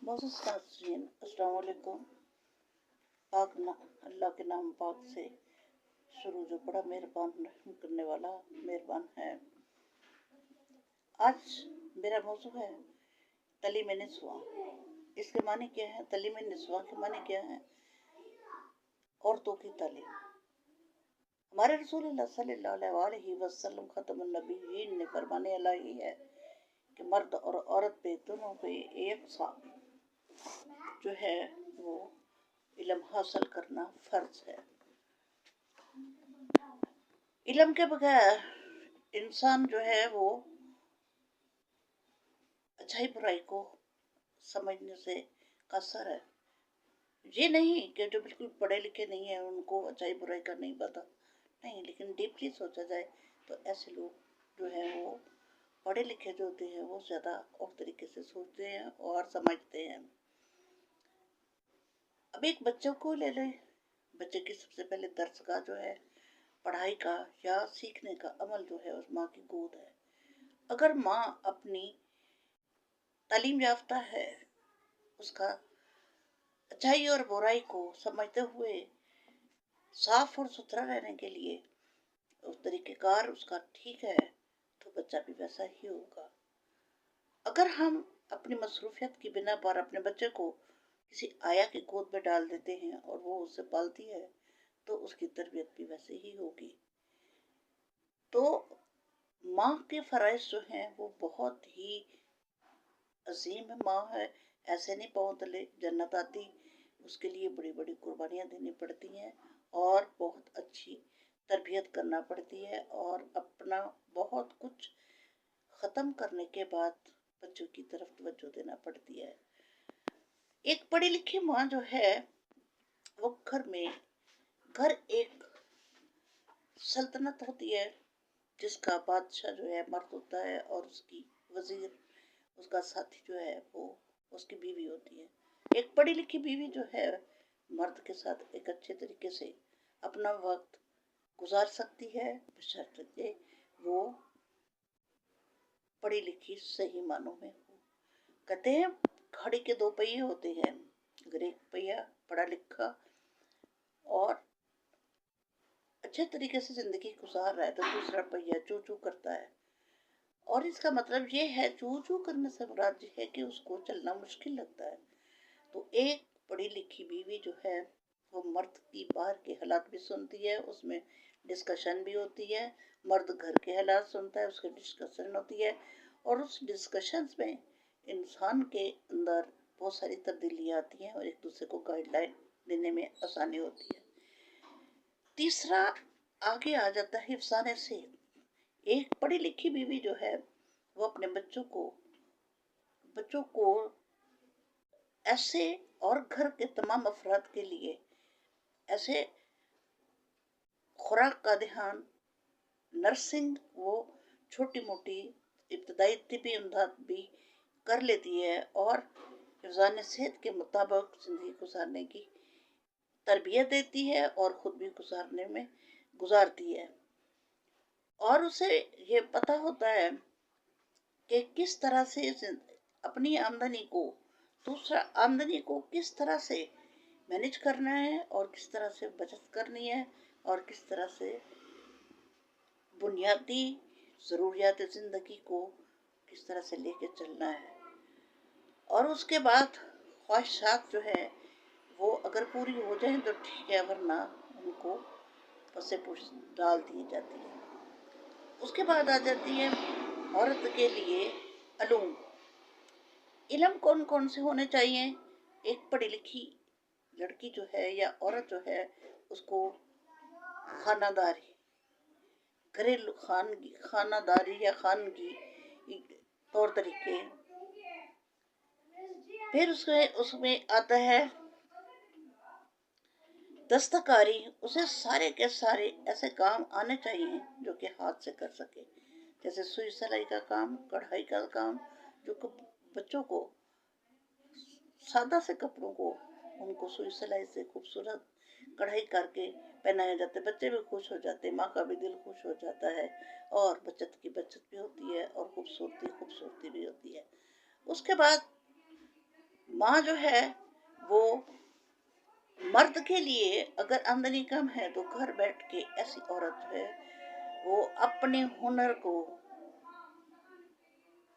मोअज़्ज़ज़ नाज़रीन, अस्सलाम वालेकुम। पाक ना अल्लाह के नाम पाक से शुरू जो बड़ा मेहरबान रहम करने वाला मेहरबान है। आज मेरा मौजू है तलीम निस्वा। इसके मानी क्या है? तलीम निस्वा के मानी क्या है? औरतों की तालीम। हमारे रसूलुल्लाह सल्लल्लाहु अलैहि वसल्लम खतमुन नबीयीन ने फरमाने अलाही है कि मर्द और औरत पे दोनों पे एक साथ जो है वो इल्म हासिल करना फर्ज है। इल्म के बगैर इंसान जो है वो अच्छाई बुराई को समझने से कसर है। ये नहीं कि जो बिल्कुल पढ़े लिखे नहीं है उनको अच्छाई बुराई का नहीं पता, नहीं, लेकिन डीपली सोचा जाए तो ऐसे लोग जो है वो पढ़े लिखे जो होते हैं वो ज़्यादा और तरीके से सोचते हैं और समझते हैं। अब एक बच्चों को ले लें, बच्चे की सबसे पहले दर्सगाह जो है पढ़ाई का या सीखने का अमल जो है उस माँ की गोद है। अगर माँ अपनी तालीम याफ्ता है, उसका अच्छाई और बुराई को समझते हुए साफ और सुथरा रहने के लिए उस तरीक़ेकार उसका ठीक है तो बच्चा भी वैसा ही होगा। अगर हम अपनी मसरूफियत की बिना पर अपने बच्चे को किसी आया की गोद में डाल देते हैं और वो उससे पालती है तो उसकी तरबियत भी वैसे ही होगी। तो माँ के फ़राइज़ जो हैं वो बहुत ही अजीम है। माँ है, ऐसे नहीं पाँव तले जन्नत आती, उसके लिए बड़ी बड़ी कुर्बानियाँ देनी पड़ती हैं और बहुत अच्छी तरबियत करना पड़ती है और अपना बहुत कुछ ख़त्म करने के बाद बच्चों की तरफ तवज्जो देना पड़ती है। एक पढ़ी लिखी माँ जो है वो घर एक सल्तनत होती है जिसका बादशाह जो है मर्द होता है और उसकी वजीर उसका साथी जो है वो उसकी बीवी होती है। एक पढ़ी लिखी बीवी जो है मर्द के साथ एक अच्छे तरीके से अपना वक्त गुजार सकती है बशर्ते वो पढ़ी लिखी सही मानों में हो। कहते हैं घड़ी के दो पहिए होते हैं, अगर एक पहिया पढ़ा लिखा और अच्छे तरीके से जिंदगी गुजार रहा है तो दूसरा पहिया चू चू करता है। और इसका मतलब ये है चू चू करने से मुराद ये है कि उसको चलना मुश्किल लगता है। तो एक पढ़ी लिखी बीवी जो है वो मर्द की बाहर के हालात भी सुनती है, उसमें डिस्कशन भी होती है। मर्द घर के हालात सुनता है, उसकी डिस्कशन होती है और उस डिस्कशंस में इंसान के अंदर बहुत सारी तब्दीलियाँ आती हैं और एक दूसरे को गाइडलाइन देने में आसानी होती है। तीसरा आगे आ जाता है हिफ्ज़ाने से। एक पढ़ी लिखी बीवी जो है वो अपने बच्चों को ऐसे और घर के तमाम अफराद के लिए ऐसे खुराक का ध्यान, नर्सिंग, वो छोटी मोटी इब्तदाई तिबी इमदाद भी कर लेती है और हिफ्ज़ान सेहत के मुताबिक ज़िंदगी गुजारने की तरबियत देती है और ख़ुद भी गुजारती है। और उसे ये पता होता है कि किस तरह से अपनी आमदनी को किस तरह से मैनेज करना है और किस तरह से बचत करनी है और किस तरह से बुनियादी ज़रूरियात ज़िंदगी को किस तरह से लेके चलना है। और उसके बाद ख्वाहिशात जो है वो अगर पूरी हो जाए तो ठीक है, वरना उनको पसे पुश डाल दी जाती है। उसके बाद आ जाती है औरत के लिए अलूम। इल्म कौन कौन से होने चाहिए? एक पढ़ी लिखी लड़की जो है या औरत जो है उसको खानादारी, घरेलू खानादारी या खानगी तौर तरीके, फिर उसमें आता है दस्तकारी। उसे सारे के सारे ऐसे काम आने चाहिए जो कि हाथ से कर सके, जैसे सुई सिलाई का काम, कढ़ाई का काम, जो बच्चों को सादा से कपड़ों को उनको सुई सिलाई से खूबसूरत कढ़ाई करके पहनाए जाते, बच्चे भी खुश हो जाते, माँ का भी दिल खुश हो जाता है और बचत की बचत भी होती है और खूबसूरती भी होती है। उसके बाद माँ जो है वो मर्द के लिए अगर आमदनी कम है तो घर बैठ के ऐसी औरत जो है वो अपने हुनर को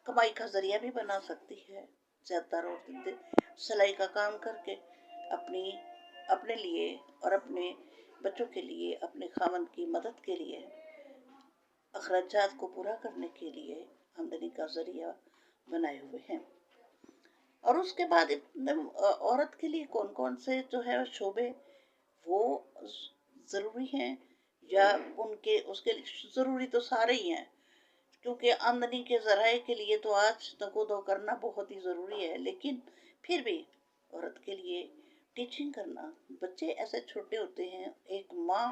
कमाई का जरिया भी बना सकती है। ज्यादातर औरतें सिलाई का काम करके अपनी अपने लिए और अपने बच्चों के लिए, अपने खामन की मदद के लिए, अखराजात को पूरा करने के लिए आमदनी का जरिया बनाए हुए हैं। और उसके बाद औरत के लिए कौन कौन से जो है शोबे वो जरूरी हैं, या उनके उसके जरूरी तो सारे ही हैं, क्योंकि आमदनी के जराए के लिए तो आज दो करना बहुत ही ज़रूरी है। लेकिन फिर भी औरत के लिए टीचिंग करना, बच्चे ऐसे छोटे होते हैं, एक माँ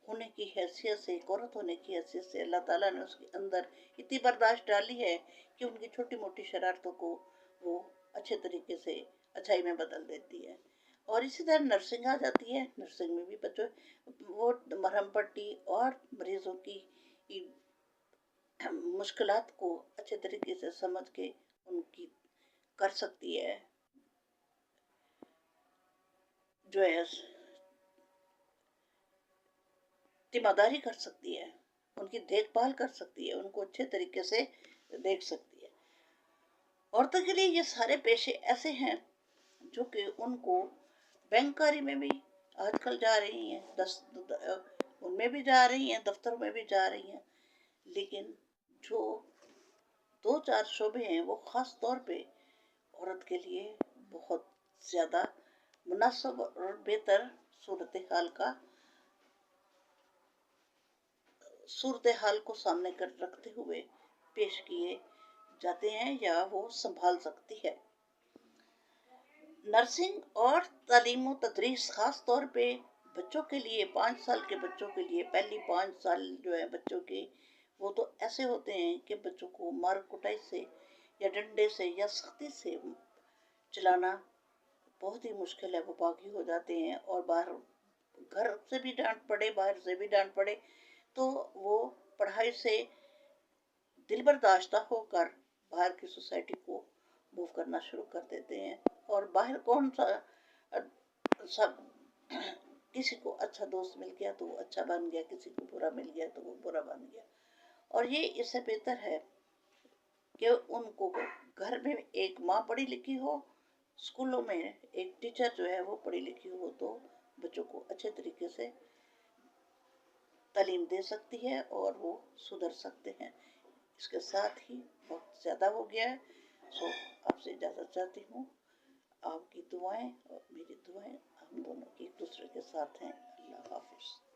होने की हैसियत से, एक औरत होने की हैसियत से अल्लाह ताला ने उसके अंदर इतनी बर्दाश्त डाली है कि उनकी छोटी मोटी शरारतों को वो अच्छे तरीके से अच्छाई में बदल देती है। और इसी तरह नर्सिंग आ जाती है। नर्सिंग में भी बच्चों वो मरहम पट्टी और मरीजों की मुश्किलात को अच्छे तरीके से समझ के उनकी कर सकती है, जो है तीमारदारी कर सकती है, उनकी देखभाल कर सकती है, उनको अच्छे तरीके से देख सकती है। औरतों के लिए ये सारे पेशे ऐसे हैं जो कि उनको बैंककारी में भी आजकल जा रही हैं, उनमें भी जा रही हैं, दफ्तरों में भी जा रही हैं। लेकिन जो दो चार शोबे हैं वो खास तौर पे औरत के लिए बहुत ज़्यादा मुनासिब और बेहतर सूरत हाल को सामने कर रखते हुए पेश किए जाते हैं या वो संभाल सकती है। नर्सिंग और तालीम व तदरीस खास तौर पे बच्चों के लिए, 5 साल के बच्चों के लिए, पहली 5 साल जो है बच्चों के, वो तो ऐसे होते हैं कि बच्चों को मार कुटाई से या डंडे से या सख्ती से चलाना बहुत ही मुश्किल है। वो बागी हो जाते हैं और बाहर घर से भी डांट पड़े, बाहर से भी डांट पड़े तो वो पढ़ाई से दिल बर्दाश्त होकर बाहर की सोसाइटी को मूव करना शुरू कर देते हैं। और बाहर कौन सा सब किसी को अच्छा दोस्त मिल गया तो वो अच्छा बन गया, किसी को बुरा मिल गया तो वो बुरा बन गया। और ये इससे बेहतर है कि उनको घर में एक माँ पढ़ी लिखी हो, स्कूलों में एक टीचर जो है वो पढ़ी लिखी हो, तो बच्चों को अच्छे तरीके से तालीम दे सकती है और वो सुधर सकते हैं। इसके साथ ही वक्त ज़्यादा हो गया है, सो आपसे इजाज़त चाहती हूँ। आपकी दुआएं और मेरी दुआएं हम दोनों की एक दूसरे के साथ हैं। अल्लाह हाफिज़।